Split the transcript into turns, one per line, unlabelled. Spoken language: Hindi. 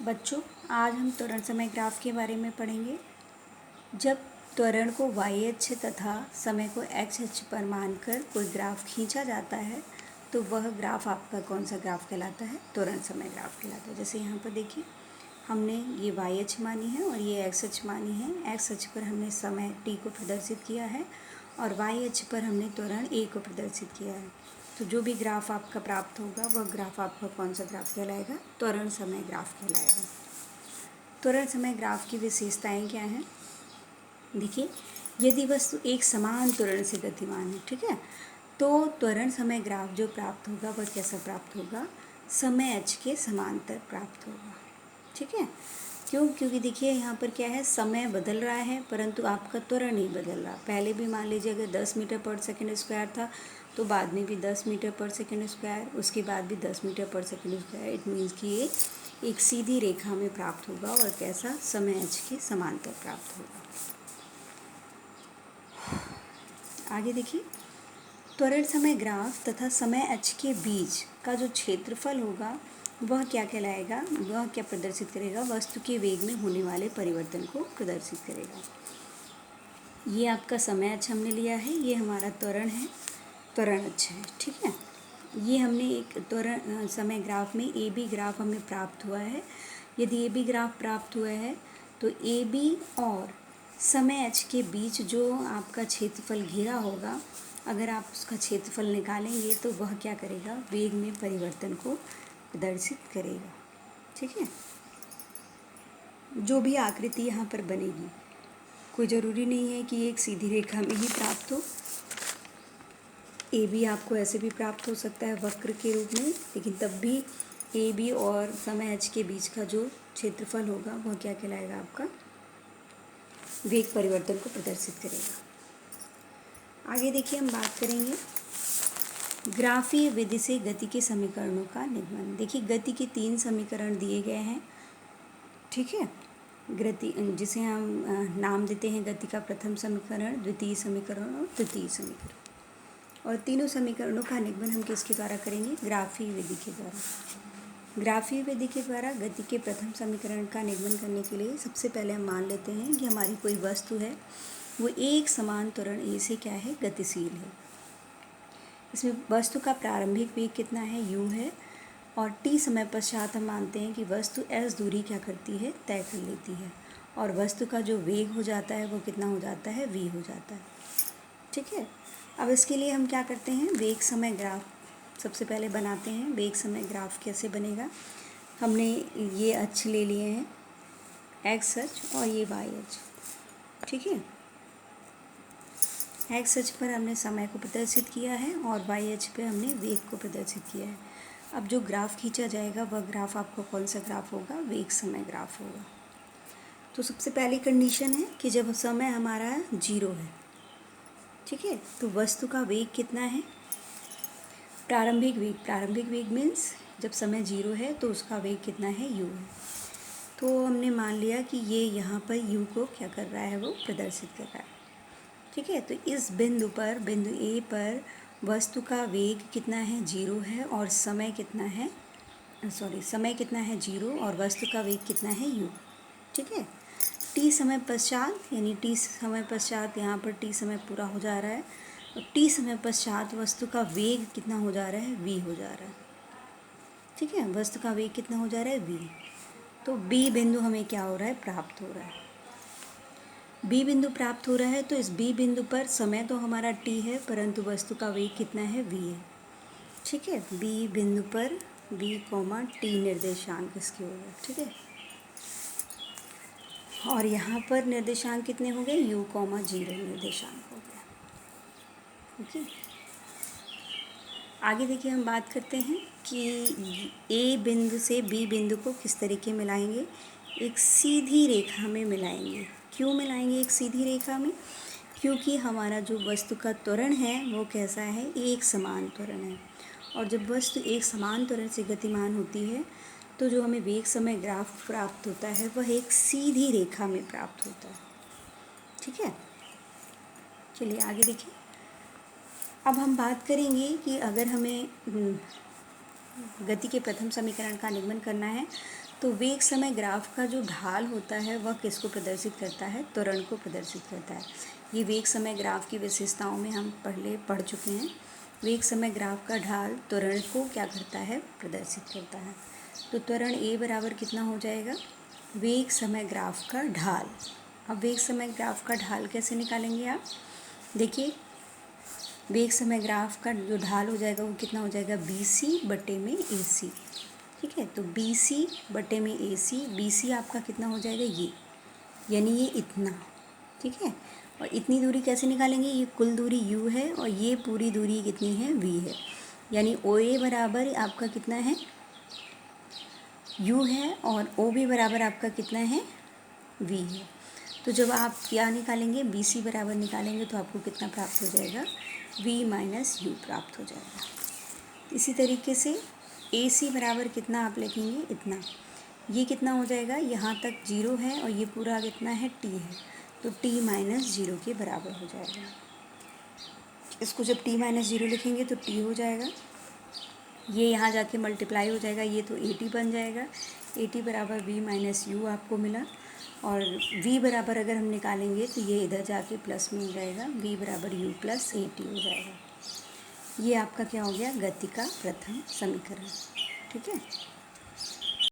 बच्चों, आज हम त्वरण समय ग्राफ के बारे में पढ़ेंगे। जब त्वरण को y अक्ष तथा समय को x अक्ष पर मानकर कोई ग्राफ खींचा जाता है तो वह ग्राफ आपका कौन सा ग्राफ कहलाता है? त्वरण समय ग्राफ कहलाता है। जैसे यहाँ पर देखिए, हमने ये y अक्ष मानी है और ये x अक्ष मानी है। x अक्ष पर हमने समय t को प्रदर्शित किया है और y अक्ष पर हमने त्वरण a को प्रदर्शित किया है। तो जो भी ग्राफ आपका प्राप्त होगा वह ग्राफ आपका कौन सा ग्राफ कहलाएगा? त्वरण समय ग्राफ कहलाएगा। त्वरण समय ग्राफ की विशेषताएं क्या हैं? देखिए, यदि वस्तु एक समान त्वरण से गतिमान है, ठीक है, तो त्वरण समय ग्राफ जो प्राप्त होगा वह कैसा प्राप्त होगा? समय अक्ष के समांतर प्राप्त होगा, ठीक है। क्यों? क्योंकि देखिए यहाँ पर क्या है, समय बदल रहा है परंतु आपका त्वरण नहीं बदल रहा। पहले भी मान लीजिए अगर 10 मीटर पर सेकंड स्क्वायर था तो बाद में भी 10 मीटर पर सेकंड स्क्वायर, उसके बाद भी 10 मीटर पर सेकंड स्क्वायर। इट मीन्स कि ये एक सीधी रेखा में प्राप्त होगा और कैसा? समय अक्ष के समांतर प्राप्त होगा। आगे देखिए, त्वरण समय ग्राफ तथा समय अक्ष के बीच का जो क्षेत्रफल होगा वह क्या कहलाएगा? वह क्या प्रदर्शित करेगा? वस्तु के वेग में होने वाले परिवर्तन को प्रदर्शित करेगा। ये आपका समय अक्ष हमने लिया है, ये हमारा त्वरण है, त्वरण अक्ष है, ठीक है। ये हमने एक त्वरण समय ग्राफ में ए बी ग्राफ हमें प्राप्त हुआ है। यदि ए बी ग्राफ प्राप्त हुआ है तो ए बी और समय अक्ष के बीच जो आपका क्षेत्रफल घिरा होगा, अगर आप उसका क्षेत्रफल निकालेंगे तो वह क्या करेगा? वेग में परिवर्तन को प्रदर्शित करेगा, ठीक है। जो भी आकृति यहाँ पर बनेगी, कोई ज़रूरी नहीं है कि एक सीधी रेखा में ही प्राप्त हो। ए बी आपको ऐसे भी प्राप्त हो सकता है वक्र के रूप में, लेकिन तब भी ए बी और समय अक्ष के बीच का जो क्षेत्रफल होगा वह क्या कहलाएगा? आपका वेग परिवर्तन को प्रदर्शित करेगा। आगे देखिए, हम बात करेंगे ग्राफीय विधि से गति के समीकरणों का निगमन। देखिए, गति के 3 समीकरण दिए गए हैं, ठीक है। गति जिसे हम नाम देते हैं गति का प्रथम समीकरण, द्वितीय समीकरण और तृतीय समीकरण। और तीनों समीकरणों का निगमन हम किसके द्वारा करेंगे? ग्राफीय विधि के द्वारा। ग्राफीय विधि के द्वारा गति के प्रथम समीकरण का निगमन करने के लिए सबसे पहले हम मान लेते हैं कि हमारी कोई वस्तु है, वो एक समान त्वरण ए से क्या है? गतिशील है। इसमें वस्तु का प्रारंभिक वेग कितना है? u है। और t समय पश्चात हम मानते हैं कि वस्तु s दूरी क्या करती है? तय कर लेती है। और वस्तु का जो वेग हो जाता है वो कितना हो जाता है? v हो जाता है, ठीक है। अब इसके लिए हम क्या करते हैं? वेग समय ग्राफ सबसे पहले बनाते हैं। वेग समय ग्राफ कैसे बनेगा? हमने ये अक्ष ले लिए हैं, x अक्ष और ये y अक्ष, ठीक है। x अक्ष पर हमने समय को प्रदर्शित किया है और y अक्ष पे हमने वेग को प्रदर्शित किया है। अब जो ग्राफ खींचा जाएगा वह ग्राफ आपका कौन सा ग्राफ होगा? वेग समय ग्राफ होगा। तो सबसे पहली कंडीशन है कि जब समय हमारा 0 है, ठीक है, तो वस्तु का वेग कितना है? प्रारंभिक वेग। प्रारंभिक वेग मीन्स जब समय 0 है तो उसका वेग कितना है? u है। तो हमने मान लिया कि ये यहाँ पर u को क्या कर रहा है? वो प्रदर्शित कर रहा है, ठीक है। तो इस बिंदु पर, बिंदु ए पर वस्तु का वेग कितना है? 0 है और समय कितना है? समय कितना है? 0 और वस्तु का वेग कितना है? u, ठीक है। t समय पश्चात, यानी t समय पश्चात यहाँ पर t समय पूरा हो जा रहा है और t समय पश्चात वस्तु का वेग कितना हो जा रहा है? v हो जा रहा है, ठीक है। वस्तु का वेग कितना हो जा रहा है? v। तो b बिंदु हमें क्या हो रहा है? प्राप्त हो रहा है। b बिंदु प्राप्त हो रहा है तो इस b बिंदु पर समय तो हमारा t है परंतु वस्तु का वेग कितना है? v है, ठीक है। b बिंदु पर b, t निर्देशांक इसके हो गए, ठीक है। और यहाँ पर निर्देशांक कितने हो गए? u, 0 निर्देशांक हो गया, ओके। आगे देखिए, हम बात करते हैं कि a बिंदु से b बिंदु को किस तरीके मिलाएंगे? एक सीधी रेखा में मिलाएंगे। क्यों मिलाएंगे एक सीधी रेखा में? क्योंकि हमारा जो वस्तु का त्वरण है वो कैसा है? एक समान त्वरण है। और जब वस्तु एक समान त्वरण से गतिमान होती है तो जो हमें वेग समय ग्राफ प्राप्त होता है वह एक सीधी रेखा में प्राप्त होता है, ठीक है। चलिए आगे देखिए। अब हम बात करेंगे कि अगर हमें गति के प्रथम समीकरण का निगमन करना है तो वेग समय ग्राफ का जो ढाल होता है वह किसको प्रदर्शित करता है? त्वरण को प्रदर्शित करता है। ये वेग समय ग्राफ की विशेषताओं में हम पहले पढ़ चुके हैं। वेग समय ग्राफ का ढाल त्वरण को क्या करता है? प्रदर्शित करता है। तो त्वरण ए बराबर कितना हो जाएगा? वेग समय ग्राफ का ढाल। अब वेग समय ग्राफ का ढाल कैसे निकालेंगे आप? देखिए, वेग समय ग्राफ का जो ढाल हो जाएगा वो कितना हो जाएगा? BC बटे में AC। ठीक है, तो BC बटे में AC, BC आपका कितना हो जाएगा? ये, यानी ये इतना। ठीक है, और इतनी दूरी कैसे निकालेंगे? ये कुल दूरी U है और ये पूरी दूरी कितनी है? V है। यानी OA बराबर आपका कितना है? U है और OB बराबर आपका कितना है? V है। तो जब आप क्या निकालेंगे? BC बराबर निकालेंगे तो आपको कितना प्राप्त हो जाएगा? V माइनस U प्राप्त हो जाएगा। इसी तरीके से AC बराबर कितना आप लिखेंगे? इतना। ये कितना हो जाएगा? यहाँ तक 0 है और ये पूरा कितना है? T है, तो T माइनस 0 के बराबर हो जाएगा। इसको जब T माइनस 0 लिखेंगे तो T हो जाएगा, ये यहाँ जाके मल्टीप्लाई हो जाएगा, ये तो 80 बन जाएगा। 80 बराबर V माइनस U आपको मिला, और V बराबर अगर हम निकालेंगे तो ये इधर जाके प्लस में हो जाएगा, V बराबर U प्लस 80 हो जाएगा। ये आपका क्या हो गया? गति का प्रथम समीकरण। ठीक है।